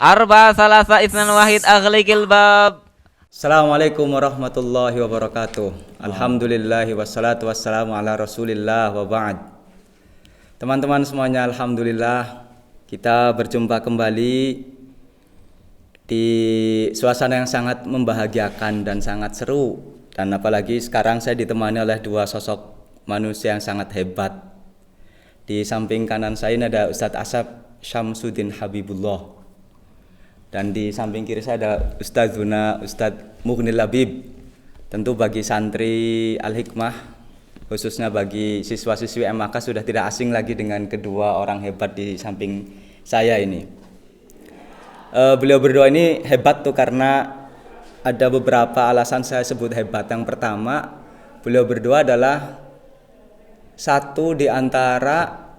Arba salasa isnan wahid aghliqil bab. Assalamualaikum warahmatullahi wabarakatuh. Alhamdulillahi wassalatu wassalamu ala rasulillah wa ba'd. Teman-teman semuanya, alhamdulillah kita berjumpa kembali di suasana yang sangat membahagiakan dan sangat seru. Dan apalagi sekarang saya ditemani oleh dua sosok manusia yang sangat hebat. Di samping kanan saya ini ada Ustadz Asep Syamsuddin Habibullah. Dan di samping kiri saya ada Ustadzuna Ustadz Mughnil Labib. Tentu bagi santri Al-Hikmah, khususnya bagi siswa-siswi MAK sudah tidak asing lagi dengan kedua orang hebat di samping saya ini. Beliau berdua ini hebat tuh karena ada beberapa alasan saya sebut hebat. Yang pertama, beliau berdua adalah satu di antara,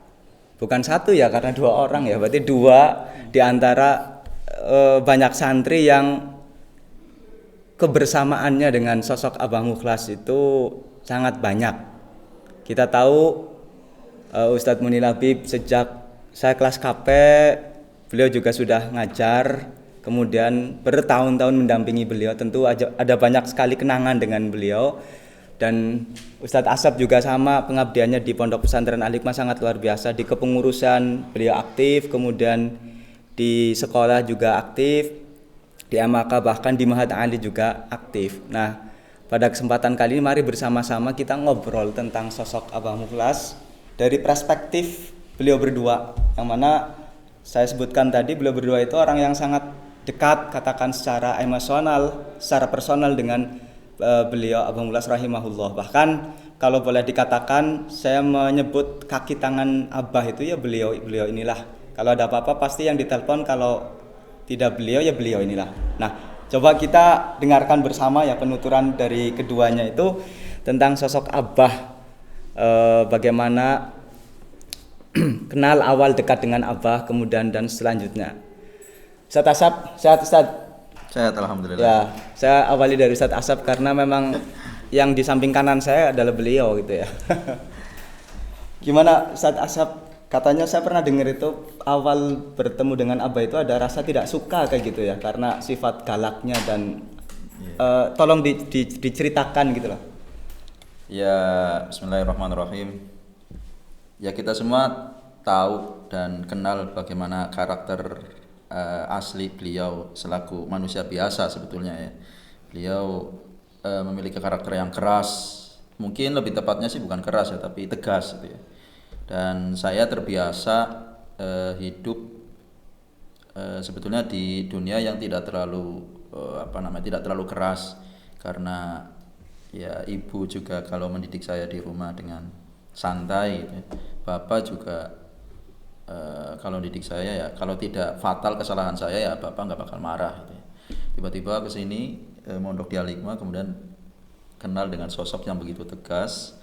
bukan satu ya karena dua orang ya, berarti dua di antara banyak santri yang kebersamaannya dengan sosok Abah Mukhlas itu sangat banyak. Kita tahu Ustadz Mughnil Labib sejak saya kelas KP, beliau juga sudah ngajar, kemudian bertahun-tahun mendampingi beliau. Tentu ada banyak sekali kenangan dengan beliau. Dan Ustadz Asep juga sama, pengabdiannya di Pondok Pesantren Al-Hikmah sangat luar biasa. Di kepengurusan beliau aktif, kemudian di sekolah juga aktif, di MAK bahkan di Mahat Ali juga aktif. Nah, pada kesempatan kali ini mari bersama-sama kita ngobrol tentang sosok Abah Mukhlas dari perspektif beliau berdua, yang mana saya sebutkan tadi beliau berdua itu orang yang sangat dekat, katakan secara emosional, secara personal dengan beliau Abah Mukhlas rahimahullah. Bahkan kalau boleh dikatakan saya menyebut kaki tangan Abah itu ya beliau inilah. Kalau ada apa-apa pasti yang ditelepon, kalau tidak beliau ya beliau inilah. Nah, coba kita dengarkan bersama ya penuturan dari keduanya itu tentang sosok Abah, bagaimana kenal awal dekat dengan Abah, kemudian dan selanjutnya. Ustadz Asep, sehat Ustadz? Sehat alhamdulillah. Ya, saya awali dari Ustadz Asep karena memang yang di samping kanan saya adalah beliau gitu ya. Gimana Ustadz Asep? Katanya saya pernah dengar itu awal bertemu dengan Abah itu ada rasa tidak suka kayak gitu ya, karena sifat galaknya dan tolong diceritakan gitu loh. Ya, bismillahirrahmanirrahim. Ya, kita semua tahu dan kenal bagaimana karakter asli beliau selaku manusia biasa sebetulnya ya. Beliau memiliki karakter yang keras. Mungkin lebih tepatnya sih bukan keras ya, tapi tegas gitu ya. Dan saya terbiasa hidup sebetulnya di dunia yang tidak terlalu tidak terlalu keras, karena ya ibu juga kalau mendidik saya di rumah dengan santai gitu ya. Bapak juga kalau didik saya ya kalau tidak fatal kesalahan saya ya bapak nggak bakal marah gitu ya. Tiba-tiba kesini mondok di Al-Hikmah, kemudian kenal dengan sosok yang begitu tegas.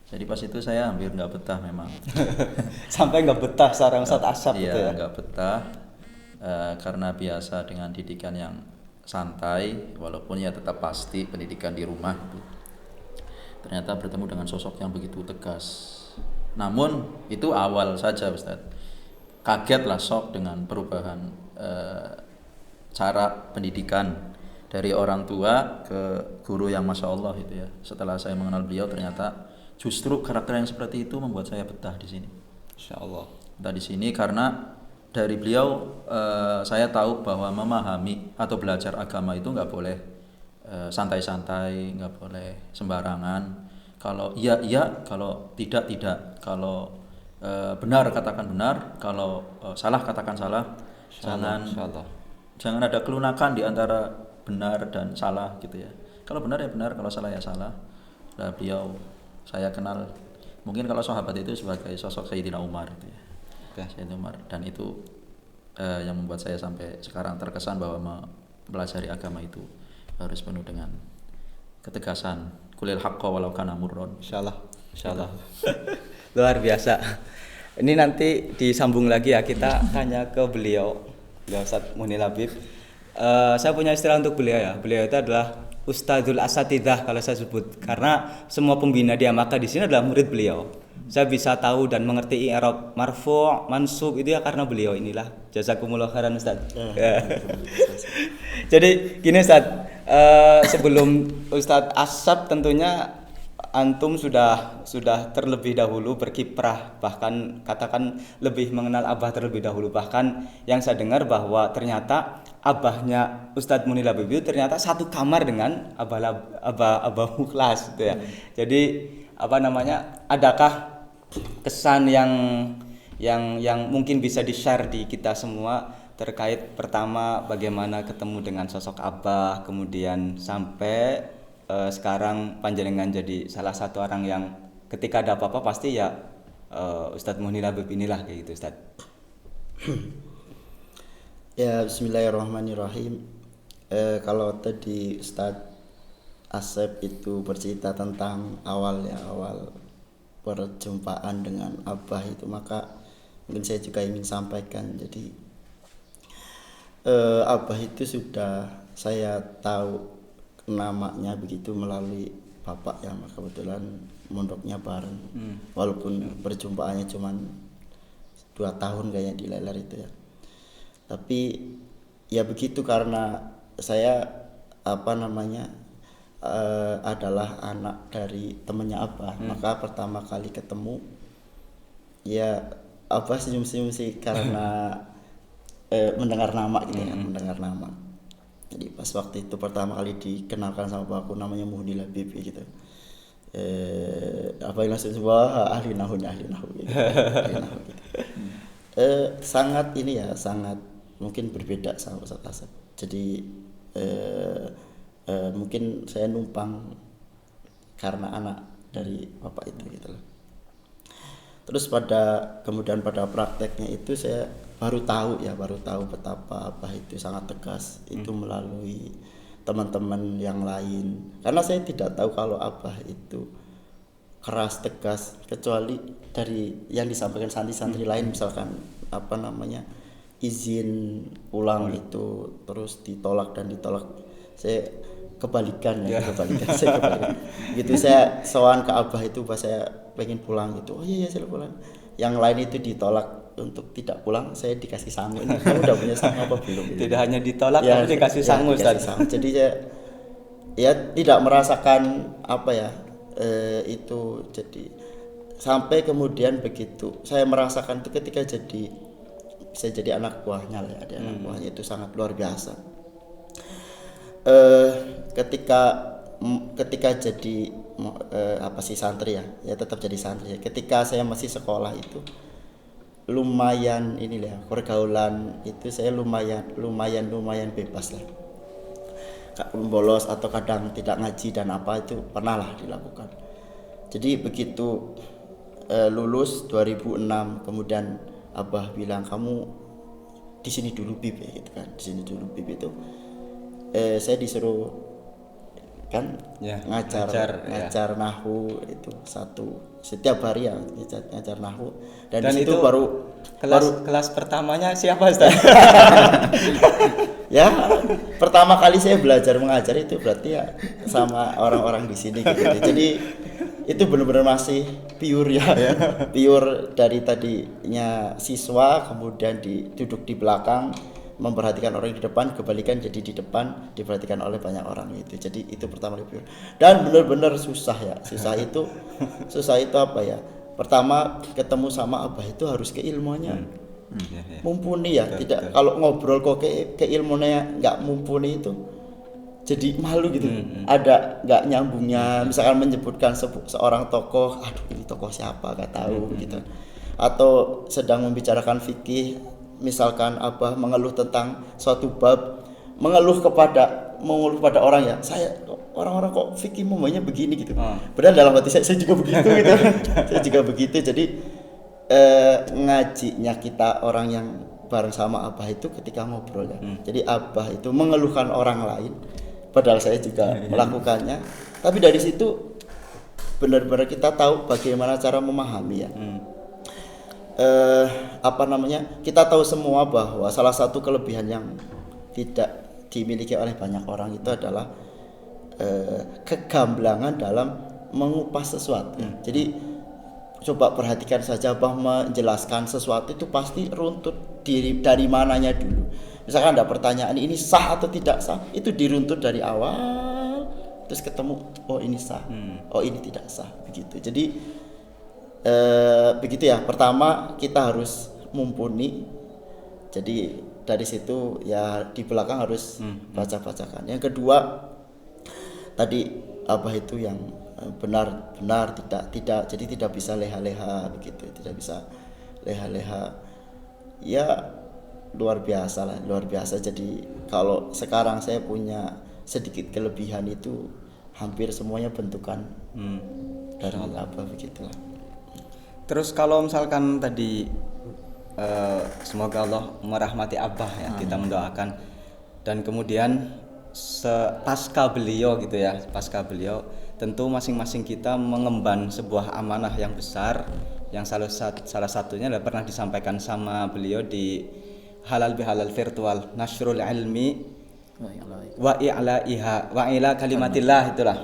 Jadi pas itu saya hampir nggak betah memang. Sampai nggak betah sarang Ustadz Asep gitu ya? Iya, nggak betah karena biasa dengan didikan yang santai, walaupun ya tetap pasti pendidikan di rumah. Ternyata bertemu dengan sosok yang begitu tegas. Namun itu awal saja Ustaz. Kagetlah, shock dengan perubahan cara pendidikan dari orang tua ke guru yang masya Allah itu ya. Setelah saya mengenal beliau, ternyata justru karakter yang seperti itu membuat saya betah di sini. Insyaallah. Betah di sini karena dari beliau saya tahu bahwa memahami atau belajar agama itu nggak boleh santai-santai, nggak boleh sembarangan. Kalau iya iya, kalau tidak tidak. Kalau benar katakan benar, kalau salah katakan salah. Jangan ada kelunakan di antara benar dan salah gitu ya. Kalau benar ya benar, kalau salah ya salah. Nah, beliau saya kenal mungkin kalau sahabat itu sebagai sosok Sayyidina Umar gitu ya. Sayyidina Umar, dan itu yang membuat saya sampai sekarang terkesan bahwa mempelajari agama itu harus penuh dengan ketegasan. Kulil haqqo walau kana murron. Insyaallah. Luar biasa. Ini nanti disambung lagi ya, kita tanya ke beliau Ustadz Mughnil Labib. Saya punya istilah untuk beliau ya. Beliau itu adalah Ustadzul Asatidzah kalau saya sebut, karena semua pembina di MAK di sini adalah murid beliau. Saya bisa tahu dan mengerti i'rab marfu', mansub itu ya karena beliau inilah. Jazakumullah khairan Ustaz. Jadi gini Ustaz, sebelum Ustaz Asap tentunya antum sudah terlebih dahulu berkiprah, bahkan katakan lebih mengenal Abah terlebih dahulu. Bahkan yang saya dengar bahwa ternyata abahnya Ustadz Munil Habib itu ternyata satu kamar dengan Abah Mukhlas gitu ya. Jadi apa namanya? Adakah kesan yang mungkin bisa di-share di kita semua terkait pertama bagaimana ketemu dengan sosok Abah, kemudian sampai sekarang panjenengan jadi salah satu orang yang ketika ada apa-apa pasti ya Ustadz Munil Habib inilah kayak gitu Ustadz. Ya, bismillahirrahmanirrahim. Kalau tadi Ustadz Asep itu bercerita tentang awal perjumpaan dengan Abah itu, maka mungkin saya juga ingin sampaikan. Jadi Abah itu sudah saya tahu namanya begitu melalui bapak ya, kebetulan mondoknya bareng, walaupun perjumpaannya cuma 2 tahun kayaknya di Leler itu ya. Tapi ya begitu, karena saya adalah anak dari temannya Abah, maka pertama kali ketemu ya Abah senyum-senyum sih karena mendengar nama gitu ya, mendengar nama. Jadi pas waktu itu pertama kali dikenalkan sama bapakku, namanya Munil Habib gitu. Apa yang langsung wah ahli nahu gitu. Ahli nahu gitu. Sangat ini ya, sangat mungkin berbeda sama Ustaz Asep. Jadi mungkin saya numpang karena anak dari bapak itu gitu loh. Terus kemudian pada prakteknya itu saya baru tahu betapa Abah itu sangat tegas itu melalui teman-teman yang lain. Karena saya tidak tahu kalau Abah itu keras tegas kecuali dari yang disampaikan santri-santri lain, misalkan izin pulang itu terus ditolak. Saya kebalikan. Saya kebalikan. Gitu saya sowan ke Abah itu pas saya pengen pulang gitu. Oh iya saya pulang. Yang lain itu ditolak untuk tidak pulang, saya dikasih sangu. Ini kamu udah punya sangu apa belum? Gitu. Tidak hanya ditolak ya, tapi dikasih sangu Ustaz. Jadi saya ya tidak merasakan itu. Jadi sampai kemudian begitu saya merasakan itu ketika saya jadi anak buahnya lah ya. Anak buahnya itu sangat luar biasa. Ketika jadi santri ya tetap jadi santri ya. Ketika saya masih sekolah itu lumayan pergaulan itu saya lumayan bebas lah, bolos atau kadang tidak ngaji dan apa itu pernah lah dilakukan. Jadi begitu lulus 2006 kemudian Abah bilang kamu di sini dulu Bib ya gitu kan, di sini dulu Bib itu saya disuruh kan ngajar nahwu itu setiap hari ya ngajar nahwu dan di situ baru kelas pertamanya siapa Ustaz? Ya pertama kali saya belajar mengajar itu berarti ya sama orang-orang di sini gitu. Jadi itu benar-benar masih pure ya. Pure dari tadinya siswa kemudian duduk di belakang memperhatikan orang di depan, kebalikan jadi di depan diperhatikan oleh banyak orang itu. Jadi itu pertama pure. Dan benar-benar susah ya. Susah itu apa ya? Pertama ketemu sama Abah itu harus keilmuannya mumpuni ya. Tidak kalau ngobrol kok keilmuannya nggak mumpuni itu jadi malu gitu. Ada nggak nyambungnya, misalkan menyebutkan seorang tokoh, aduh ini tokoh siapa nggak tahu gitu. Atau sedang membicarakan fikih, misalkan Abah mengeluh tentang suatu bab, mengeluh kepada orang ya, orang-orang kok fikih momennya begini gitu. Padahal dalam hati saya juga begitu gitu. Saya juga begitu. Jadi ngajinya kita orang yang bareng sama Abah itu ketika ngobrol ya. Jadi Abah itu mengeluhkan orang lain, padahal saya juga melakukannya. Tapi dari situ benar-benar kita tahu bagaimana cara memahami ya. Kita tahu semua bahwa salah satu kelebihan yang tidak dimiliki oleh banyak orang itu adalah kegamblangan dalam mengupas sesuatu. Jadi coba perhatikan saja Abah menjelaskan sesuatu itu pasti runtut dari mananya dulu. Misalkan ada pertanyaan ini sah atau tidak sah, itu diruntut dari awal terus ketemu oh ini sah, oh ini tidak sah begitu. Jadi begitu ya. Pertama kita harus mumpuni. Jadi dari situ ya di belakang harus baca-bacakan. Yang kedua tadi Abah itu yang benar tidak jadi tidak bisa leha-leha begitu, tidak bisa leha-leha. Ya luar biasa. Jadi kalau sekarang saya punya sedikit kelebihan itu hampir semuanya bentukan dari Abah begitulah. Terus kalau misalkan tadi semoga Allah merahmati Abah ya, kita mendoakan, dan kemudian pasca beliau gitu ya, pasca beliau tentu masing-masing kita mengemban sebuah amanah yang besar yang salah satunya adalah pernah disampaikan sama beliau di halal bihalal virtual, nasrul ilmi wa ila kalimatillah itulah.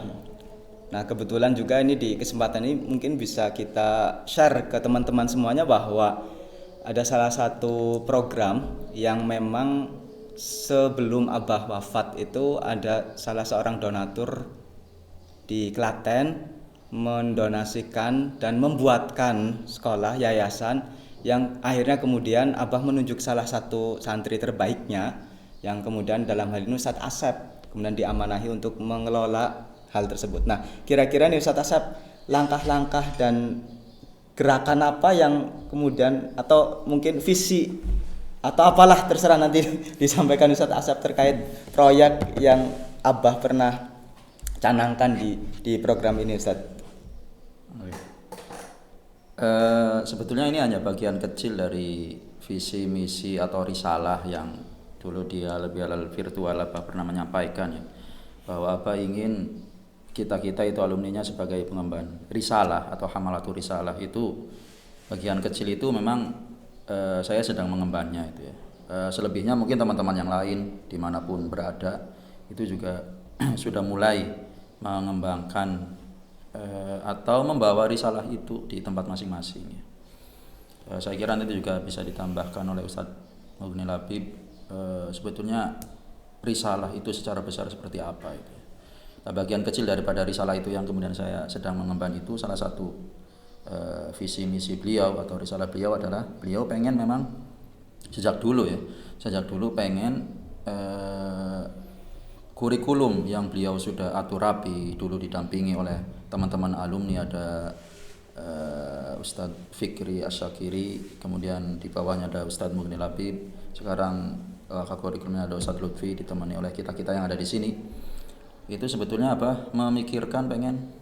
Nah kebetulan juga ini di kesempatan ini mungkin bisa kita share ke teman-teman semuanya bahwa ada salah satu program yang memang sebelum Abah wafat itu ada salah seorang donatur di Klaten mendonasikan dan membuatkan sekolah yayasan yang akhirnya kemudian Abah menunjuk salah satu santri terbaiknya yang kemudian dalam hal ini Ustadz Asep kemudian diamanahi untuk mengelola hal tersebut. Nah, kira-kira nih Ustadz Asep, langkah-langkah dan gerakan apa yang kemudian atau mungkin visi atau apalah terserah nanti disampaikan Ustadz Asep terkait proyek yang Abah pernah canangkan di program ini Ustadz. Sebetulnya ini hanya bagian kecil dari visi misi atau risalah yang dulu di halal virtual Abah pernah menyampaikan ya, bahwa Abah ingin kita itu alumninya sebagai pengemban risalah atau hamalatul risalah. Itu bagian kecil itu memang saya sedang mengembannya itu ya. Selebihnya mungkin teman-teman yang lain dimanapun berada itu juga sudah mulai mengembangkan atau membawa risalah itu di tempat masing-masing ya. Saya kira nanti juga bisa ditambahkan oleh Ustadz Mughni Labib sebetulnya risalah itu secara besar seperti apa itu. Nah, bagian kecil daripada risalah itu yang kemudian saya sedang mengemban itu salah satu visi misi beliau atau risalah beliau adalah beliau pengen memang sejak dulu pengen kurikulum yang beliau sudah atur rapi dulu didampingi oleh teman-teman alumni, ada Ustadz Fikri Asyakiri, kemudian di bawahnya ada Ustadz Mughni Labib, sekarang kurikulumnya ada Ustadz Lutfi ditemani oleh kita yang ada di sini. Itu sebetulnya memikirkan pengen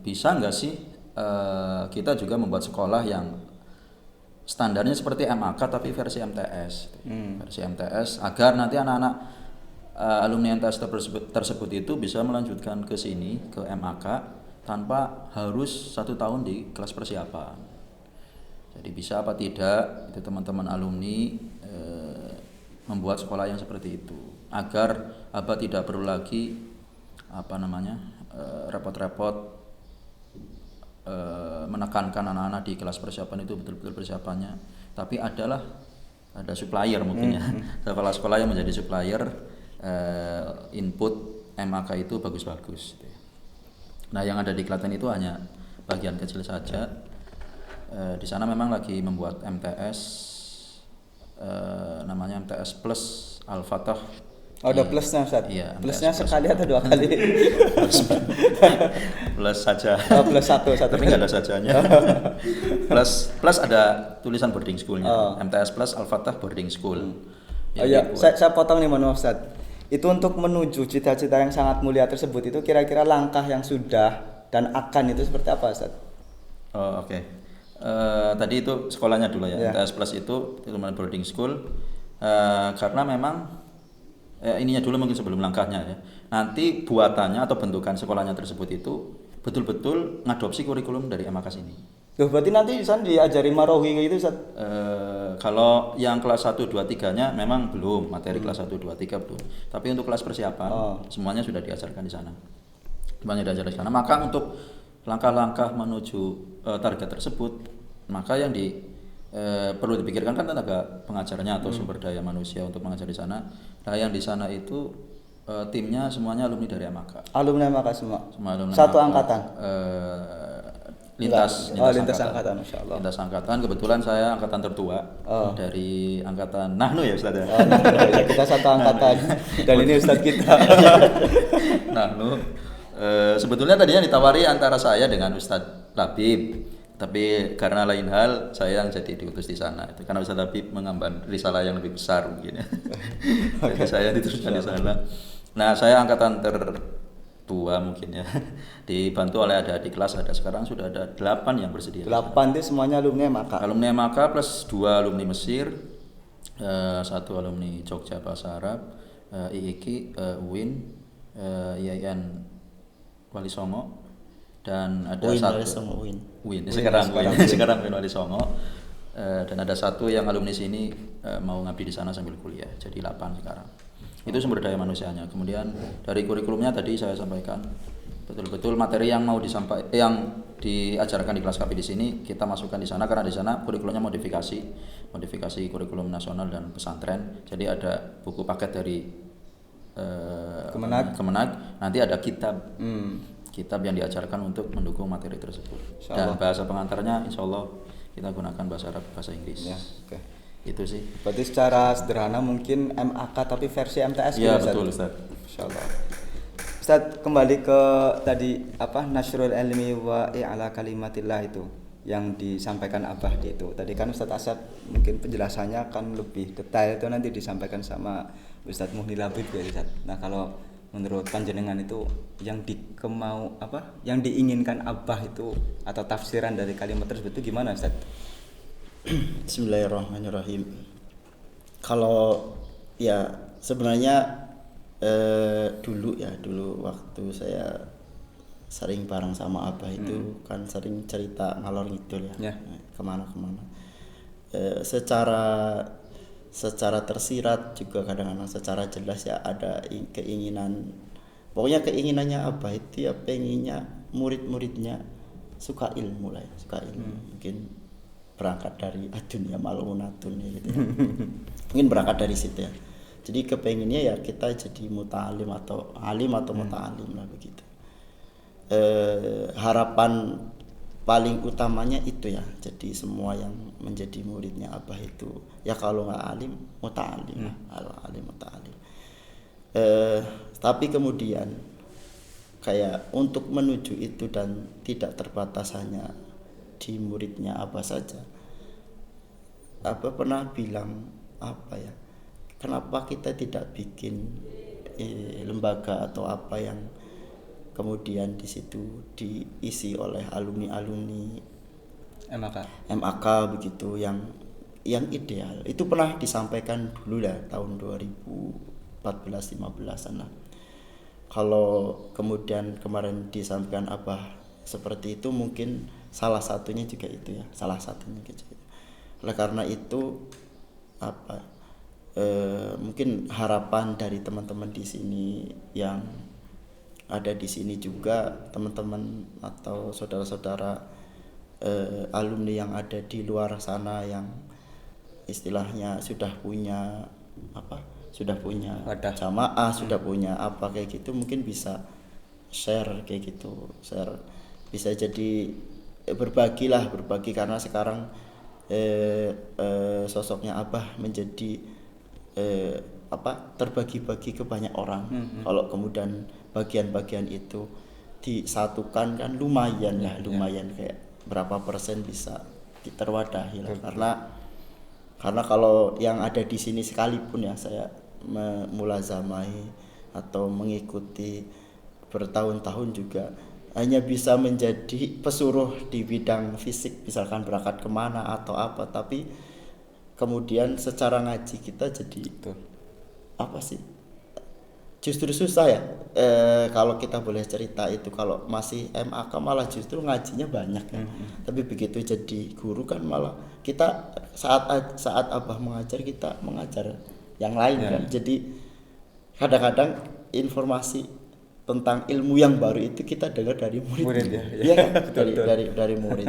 bisa nggak sih kita juga membuat sekolah yang standarnya seperti MAK tapi versi MTS, versi MTS agar nanti anak-anak alumni MTS tersebut itu bisa melanjutkan ke sini ke MAK tanpa harus 1 tahun di kelas persiapan. Jadi bisa apa tidak itu teman-teman alumni membuat sekolah yang seperti itu agar Abah tidak perlu lagi repot-repot menekankan anak-anak di kelas persiapan itu betul-betul persiapannya, tapi ada supplier mungkin ya, kepala sekolah yang menjadi supplier input MAK itu bagus-bagus. Nah yang ada di Klaten itu hanya bagian kecil saja. Di sana memang lagi membuat MTS namanya MTS Plus Al-Fatah. Oh, ada plusnya Ustaz? Iya, plusnya plus. sekali atau 2 kali? Plus saja. Oh, plus satu. Tapi nggak ada sajanya. plus ada tulisan boarding schoolnya. MTS Plus Al-Fatah boarding school. Oh iya, saya potong nih mohon maaf Ustaz. Itu untuk menuju cita-cita yang sangat mulia tersebut itu kira-kira langkah yang sudah dan akan itu seperti apa Ustaz? Oh, oke. Tadi itu sekolahnya dulu ya. MTS Plus itu boarding school karena memang ininya dulu mungkin sebelum langkahnya ya. Nanti buatannya atau bentukan sekolahnya tersebut itu betul-betul ngadopsi kurikulum dari MAK ini. Loh, berarti nanti di sana diajari Marowi kayak gitu Ustaz? Kalau yang kelas 1 2 3-nya memang belum, materi kelas 1 2 3 belum. Tapi untuk kelas persiapan semuanya sudah diajarkan di sana. Semuanya diajarkan di sana. Maka untuk langkah-langkah menuju target tersebut, maka yang perlu dipikirkan kan tenaga pengajarnya atau sumber daya manusia untuk mengajar di sana. Nah, yang di sana itu timnya semuanya alumni dari MAK. Alumni MAK semua. Semua alumni Satu MAK. angkatan. Lintas lintas angkatan, Masya Allah. Lintas angkatan, kebetulan saya angkatan tertua dari angkatan Nahnu ya Ustaz ya. Ya, kita satu angkatan. Dan ini Ustadz kita. Nahnu. Sebetulnya tadinya ditawari antara saya dengan Ustadz Labib, tapi karena lain hal saya yang jadi diutus di sana. Itu karena Ustadz Labib mengemban risalah yang lebih besar mungkin. Jadi saya diteruskan di sana. Nah, saya angkatan tertua mungkin ya. Dibantu oleh adik-adik kelas, ada sekarang sudah ada 8 yang bersedia. 8 itu semuanya alumni MAK. Alumni MAK plus 2 alumni Mesir, 1 alumni Jogja Bahasa Arab, IIKI, UIN, IAIN Wali Songo, dan ada Win, satu Wali Songo, Win. sekarang Win Wali Songo, dan ada satu yang alumni sini mau ngabdi di sana sambil kuliah, jadi 8 sekarang. Itu sumber daya manusianya. Kemudian dari kurikulumnya tadi saya sampaikan betul-betul materi yang mau yang diajarkan di kelas KP di sini kita masukkan di sana, karena di sana kurikulumnya modifikasi kurikulum nasional dan pesantren. Jadi ada buku paket dari Kemenag, nanti ada kitab yang diajarkan untuk mendukung materi tersebut. Dan bahasa pengantarnya insya Allah kita gunakan bahasa Arab, bahasa Inggris. Ya, oke. Itu sih. Berarti secara sederhana mungkin MAK tapi versi MTS Iya gitu, betul Ustaz. Insya Allah. Ustaz, kembali ke tadi Nasrul ilmi wa i'la kalimatillah itu yang disampaikan Abah di itu. Tadi kan Ustaz Asad mungkin penjelasannya kan lebih detail, itu nanti disampaikan sama Ustaz Muhni Labib ya Ustaz. Nah, kalau menurut panjenengan itu yang yang diinginkan Abah itu atau tafsiran dari kalimat tersebut itu gimana Ustaz? Bismillahirrahmanirrahim. Kalau ya sebenarnya dulu waktu saya sering bareng sama Abah itu kan sering cerita ngalor ngidul ya. Kemana-kemana. Secara tersirat juga kadang-kadang secara jelas ya ada keinginan, pokoknya keinginannya Abah itu ya pengennya murid-muridnya suka ilmu. Mungkin berangkat dari adunya malumunatun gitu ya. Mungkin berangkat dari situ ya. Jadi kepenginnya ya kita jadi muta'alim atau alim atau muta'alim lah begitu. Harapan paling utamanya itu ya, jadi semua yang menjadi muridnya Abah itu ya kalau nggak alim muta'alim, kalau alim muta'alim. Tapi kemudian kayak untuk menuju itu dan tidak terbatas hanya di muridnya Abah saja. Abah pernah bilang kenapa kita tidak bikin lembaga atau apa yang kemudian di situ diisi oleh alumni MAK begitu yang ideal. Itu pernah disampaikan dulu lah tahun 2014-15an lah. Kalau kemudian kemarin disampaikan Abah seperti itu, mungkin salah satunya juga itu ya, Oleh karena itu mungkin harapan dari teman-teman di sini yang ada di sini juga, teman-teman atau saudara-saudara alumni yang ada di luar sana yang istilahnya sudah punya jamaah, sudah punya kayak gitu, mungkin bisa share kayak gitu, bisa jadi berbagi karena sekarang sosoknya Abah menjadi terbagi-bagi ke banyak orang. Kalau kemudian bagian-bagian itu disatukan kan lumayan kayak berapa persen bisa terwadahi lah. Karena kalau yang ada di sini sekalipun ya saya mulazamahi atau mengikuti bertahun-tahun juga hanya bisa menjadi pesuruh di bidang fisik, misalkan berangkat kemana atau apa, tapi kemudian secara ngaji kita jadi justru susah ya. Kalau kita boleh cerita itu, kalau masih MAK malah justru ngajinya banyak ya. Tapi begitu jadi guru kan malah kita saat Abah mengajar, kita mengajar yang lain kan. Jadi kadang-kadang informasi tentang ilmu yang baru itu kita dengar dari murid. Murid, ya. Iya kan? Betul, betul. Dari murid.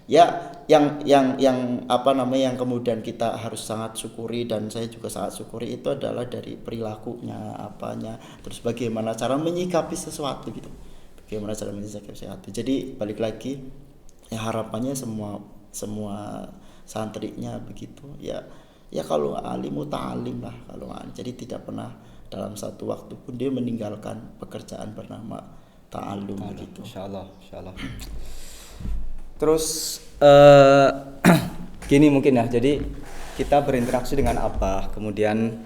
Ya, yang apa namanya yang kemudian kita harus sangat syukuri dan saya juga sangat syukuri itu adalah dari perilakunya, apanya, terus bagaimana cara menyikapi sesuatu gitu. Bagaimana cara menyikapi sesuatu. Jadi balik lagi ya harapannya semua santrinya begitu. Ya kalau alimu ta'alim lah kalau nggak. Jadi tidak pernah dalam satu waktu pun dia meninggalkan pekerjaan bernama ta'alum begitu. Insyaallah. Terus gini mungkin ya, jadi kita berinteraksi dengan Abah, kemudian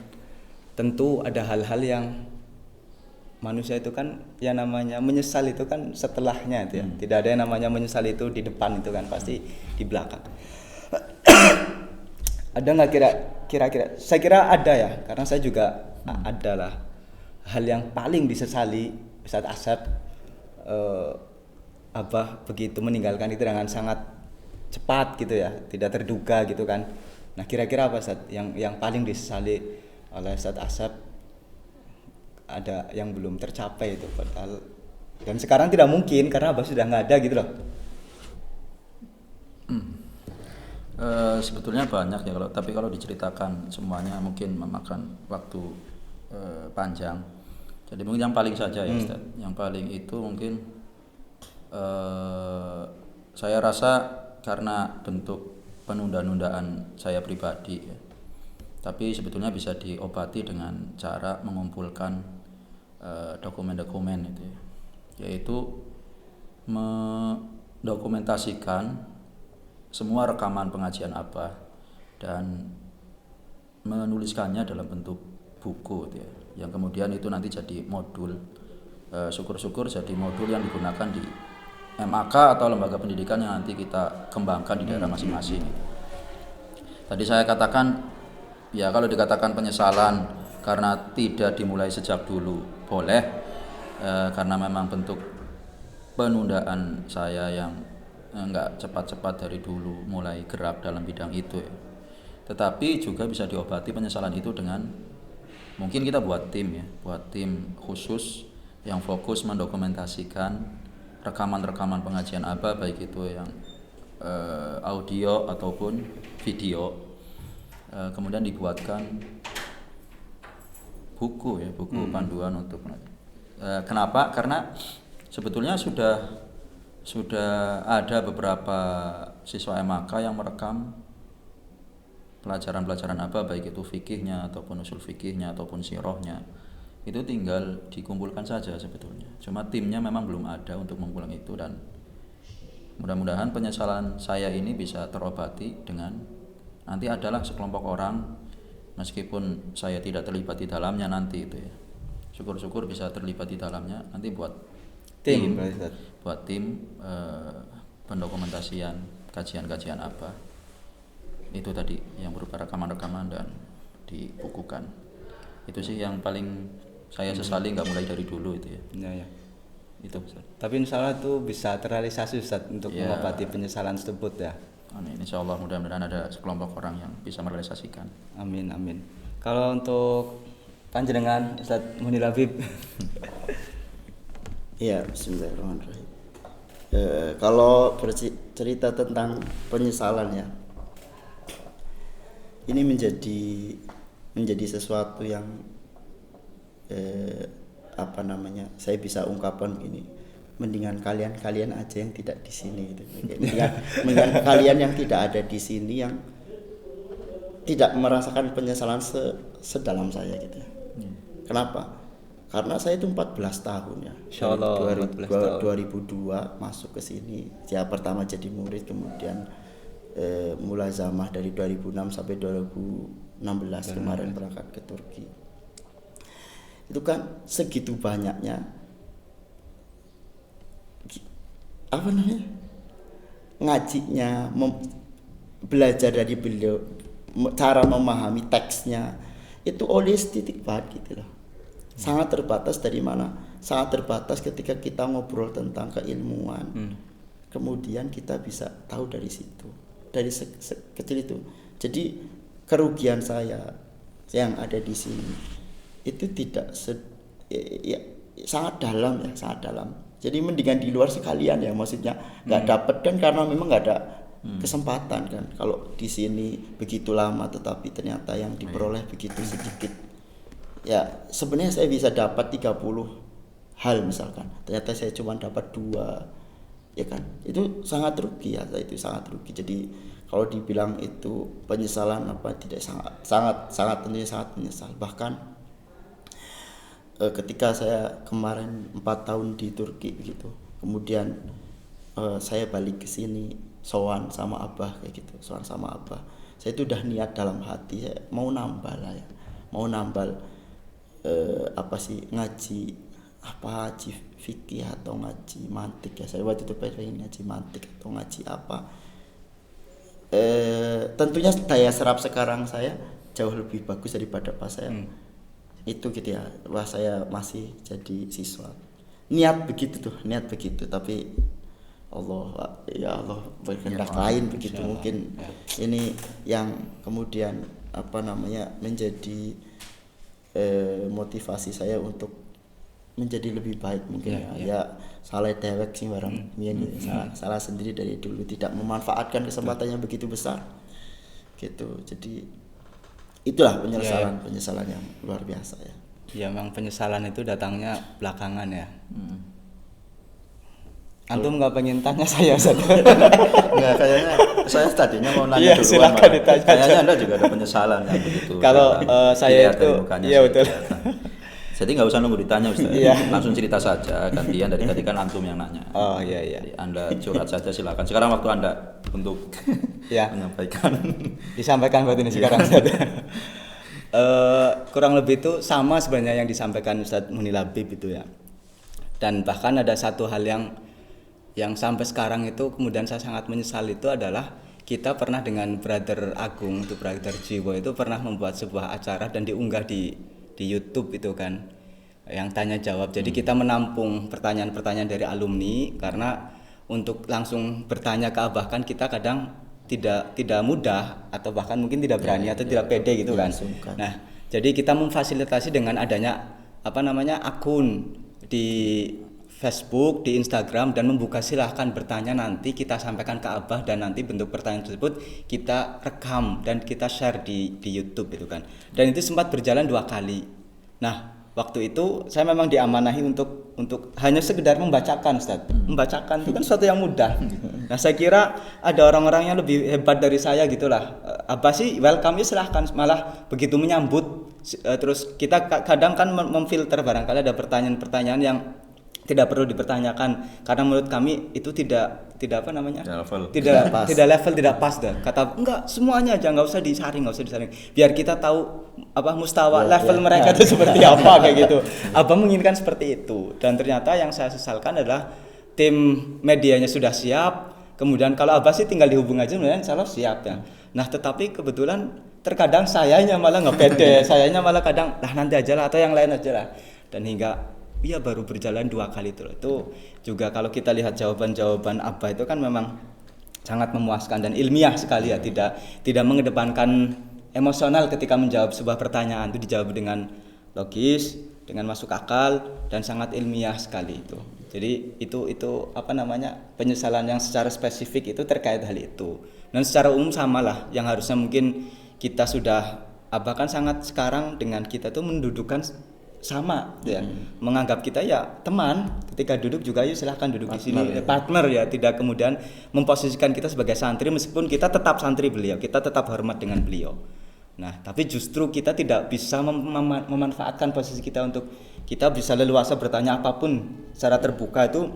tentu ada hal-hal yang manusia itu kan ya namanya menyesal itu kan setelahnya itu ya. Tidak ada yang namanya menyesal itu di depan, itu kan pasti di belakang. Ada nggak kira-kira? Saya kira ada ya, karena saya juga adalah hal yang paling disesali Ustadz Asep. Abah begitu meninggalkan itu dengan sangat cepat gitu ya, tidak terduga gitu kan. Nah kira-kira apa Ustadz yang paling disesali oleh Ustadz Asep, ada yang belum tercapai itu padahal, dan sekarang tidak mungkin karena Abah sudah nggak ada gitu loh. Sebetulnya banyak ya, tapi kalau diceritakan semuanya mungkin memakan waktu panjang. Jadi mungkin yang paling saja ya Ustaz. Yang paling itu mungkin saya rasa karena bentuk penunda-nundaan saya pribadi ya. Tapi sebetulnya bisa diobati dengan cara mengumpulkan dokumen-dokumen itu ya. Yaitu mendokumentasikan semua rekaman pengajian Abah dan menuliskannya dalam bentuk buku gitu ya. Yang kemudian itu nanti jadi modul, syukur-syukur jadi modul yang digunakan di MAK atau lembaga pendidikan yang nanti kita kembangkan di daerah masing-masing. Tadi saya katakan ya, kalau dikatakan penyesalan karena tidak dimulai sejak dulu boleh, karena memang bentuk penundaan saya yang enggak cepat-cepat dari dulu mulai gerak dalam bidang itu ya. Tetapi juga bisa diobati penyesalan itu dengan mungkin kita buat tim ya, buat tim khusus yang fokus mendokumentasikan rekaman-rekaman pengajian Abah, baik itu yang audio ataupun video. Kemudian dibuatkan buku ya, buku panduan untuk kenapa? Karena sebetulnya sudah ada beberapa siswa MAK yang merekam pelajaran-pelajaran Abah, baik itu fikihnya ataupun usul fikihnya ataupun sirohnya. Itu tinggal dikumpulkan saja sebetulnya. Cuma timnya memang belum ada untuk mengulang itu, dan mudah-mudahan penyesalan saya ini bisa terobati dengan nanti adalah sekelompok orang, meskipun saya tidak terlibat di dalamnya nanti itu ya. Syukur-syukur bisa terlibat di dalamnya nanti buat tim pendokumentasian kajian-kajian Abah. Itu tadi yang berupa rekaman-rekaman dan dibukukan. Itu sih yang paling saya sesali nggak mulai dari dulu itu ya. Ya. Itu. Tapi insya Allah itu bisa terrealisasi Ustaz untuk Ya. mengobati penyesalan tersebut ya. Amin. Insya Allah mudah-mudahan ada sekelompok orang yang bisa merealisasikan. Amin. Kalau untuk panjenengan Ustaz Munir Habib. Iya, bismillahirrahmanirrahim. Kalau bercerita tentang penyesalan ya, ini menjadi sesuatu yang saya bisa ungkapkan begini, mendingan kalian aja yang tidak di sini gitu. Mendingan kalian yang tidak ada di sini, yang tidak merasakan penyesalan sedalam saya gitu. Kenapa? Karena saya itu 14 tahun ya. Insyaallah 2002 masuk ke sini. Ya pertama jadi murid, kemudian mulazamah dari 2006 sampai 2016 kemarin berangkat ke Turki. Itu kan segitu banyaknya ngajinya, belajar dari beliau, cara memahami teksnya itu holistik banget gitu loh. Sangat terbatas dari mana? Sangat terbatas ketika kita ngobrol tentang keilmuan. Kemudian kita bisa tahu dari situ, dari kecil itu. Jadi kerugian saya yang ada di sini itu tidak sangat dalam ya, sangat dalam. Jadi mendingan di luar sekalian ya, maksudnya nggak dapet kan karena memang nggak ada kesempatan kan. Kalau di sini begitu lama tetapi ternyata yang diperoleh begitu sedikit. Ya sebenarnya saya bisa dapat 30 hal misalkan, ternyata saya cuma dapat 2, ya kan? Itu sangat rugi ya, itu sangat rugi. Jadi kalau dibilang itu penyesalan apa tidak, sangat tentunya sangat menyesal. Bahkan ketika saya kemarin 4 tahun di Turki gitu, kemudian saya balik ke sini sowan sama Abah kayak gitu, sowan sama Abah. Saya itu udah niat dalam hati saya mau nambah lah ya, mau nambah ngaji fikih atau ngaji mantik ya. Saya waktu itu pengen ngaji mantik atau ngaji apa. Tentunya daya serap sekarang saya jauh lebih bagus daripada pas saya itu gitu ya, wah saya masih jadi siswa. Niat begitu, tapi Allah berkehendak lain begitu. Mungkin ini yang kemudian menjadi motivasi saya untuk menjadi lebih baik mungkin ya salah dewek sih barang salah sendiri dari dulu, tidak memanfaatkan kesempatan yang begitu besar gitu. Jadi itulah penyesalan yang luar biasa ya. Ya memang penyesalan itu datangnya belakangan ya. Antum nggak pengen tanya saya saja? Nggak, kayaknya saya tadinya mau nanya duluan. Silakan ditanya. Kayaknya Anda juga ada penyesalan yang begitu. Kalau saya itu, iya betul. Jadi nggak usah nunggu ditanya Ustaz. Langsung cerita saja, gantian dari tadi kan antum yang nanya. Oh iya. Jadi Anda curhat saja silakan. Sekarang waktu Anda untuk menyampaikan. Disampaikan buat ini sekarang Ustaz. Kurang lebih itu sama sebenarnya yang disampaikan Ustadz Muni Labib itu ya. Dan bahkan ada satu hal yang sampai sekarang itu kemudian saya sangat menyesal, itu adalah kita pernah dengan Brother Agung, itu Brother Jiwo itu pernah membuat sebuah acara dan diunggah di YouTube itu kan, yang tanya jawab. Jadi kita menampung pertanyaan-pertanyaan dari alumni, karena untuk langsung bertanya ke Abah kan kita kadang tidak mudah atau bahkan mungkin tidak berani atau tidak pede gitu kan. Nah, jadi kita memfasilitasi dengan adanya akun di Facebook, di Instagram, dan membuka silahkan bertanya, nanti kita sampaikan ke Abah dan nanti bentuk pertanyaan tersebut kita rekam dan kita share di YouTube gitu kan. Dan itu sempat berjalan 2 kali. Nah, waktu itu saya memang diamanahi untuk hanya sekedar membacakan, Ustaz. Membacakan itu kan sesuatu yang mudah. Nah, saya kira ada orang-orang yang lebih hebat dari saya gitulah. Abah sih welcome-nya silahkan, malah begitu menyambut. Terus kita kadang kan memfilter, barangkali ada pertanyaan-pertanyaan yang tidak perlu dipertanyakan karena menurut kami itu tidak level, tidak pas dah. Kata enggak, semuanya aja, nggak usah disaring, biar kita tahu mustawa level mereka itu seperti apa kayak gitu. Abah menginginkan seperti itu, dan ternyata yang saya sesalkan adalah tim medianya sudah siap, kemudian kalau Abah sih tinggal dihubung aja, kemudian insya Allah siap ya. Nah, tetapi kebetulan terkadang sayanya malah nggak pede, sayanya malah kadang nanti aja lah atau yang lain aja lah, dan hingga baru berjalan 2 kali itu juga kalau kita lihat jawaban Abah itu kan memang sangat memuaskan dan ilmiah sekali ya, tidak mengedepankan emosional ketika menjawab sebuah pertanyaan, itu dijawab dengan logis, dengan masuk akal dan sangat ilmiah sekali itu. Jadi itu penyesalan yang secara spesifik itu terkait hal itu. Dan secara umum samalah yang harusnya mungkin kita sudah, Abah kan sangat sekarang dengan kita tuh mendudukan sama ya, menganggap kita ya teman, ketika duduk juga yuk silahkan duduk di sini, partner ya, tidak kemudian memposisikan kita sebagai santri meskipun kita tetap santri beliau, kita tetap hormat dengan beliau. Nah, tapi justru kita tidak bisa memanfaatkan posisi kita untuk kita bisa leluasa bertanya apapun secara terbuka, itu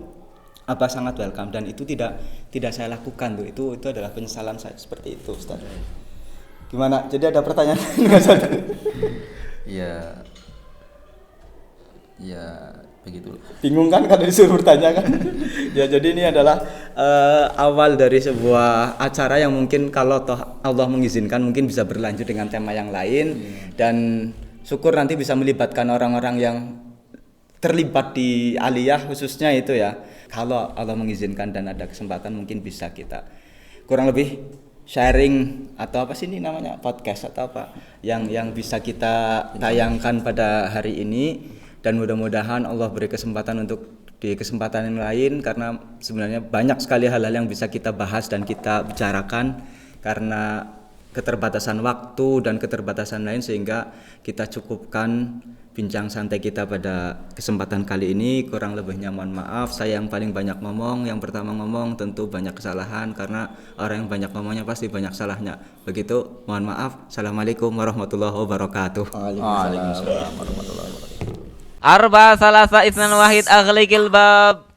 Abah sangat welcome, dan itu tidak saya lakukan tuh, itu adalah penyesalan saya seperti itu, Ustaz. Gimana? Jadi ada pertanyaan enggak, Ustaz? Ya begitu. Bingung kan kalau disuruh bertanya kan? Ya, jadi ini adalah awal dari sebuah acara yang mungkin kalau toh Allah mengizinkan mungkin bisa berlanjut dengan tema yang lain, dan syukur nanti bisa melibatkan orang-orang yang terlibat di aliyah khususnya itu ya. Kalau Allah mengizinkan dan ada kesempatan mungkin bisa kita kurang lebih sharing atau apa sih ini namanya, podcast atau apa yang bisa kita tayangkan pada hari ini. dan mudah-mudahan Allah beri kesempatan untuk di kesempatan yang lain, karena sebenarnya banyak sekali hal-hal yang bisa kita bahas dan kita bicarakan karena keterbatasan waktu dan keterbatasan lain, sehingga kita cukupkan bincang santai kita pada kesempatan kali ini. Kurang lebihnya mohon maaf, saya yang paling banyak ngomong, yang pertama ngomong tentu banyak kesalahan karena orang yang banyak ngomongnya pasti banyak salahnya. Begitu, mohon maaf. Assalamualaikum warahmatullahi wabarakatuh. Waalaikumsalam warahmatullahi wabarakatuh. Arba salasa isnan wahid aghliqil bab.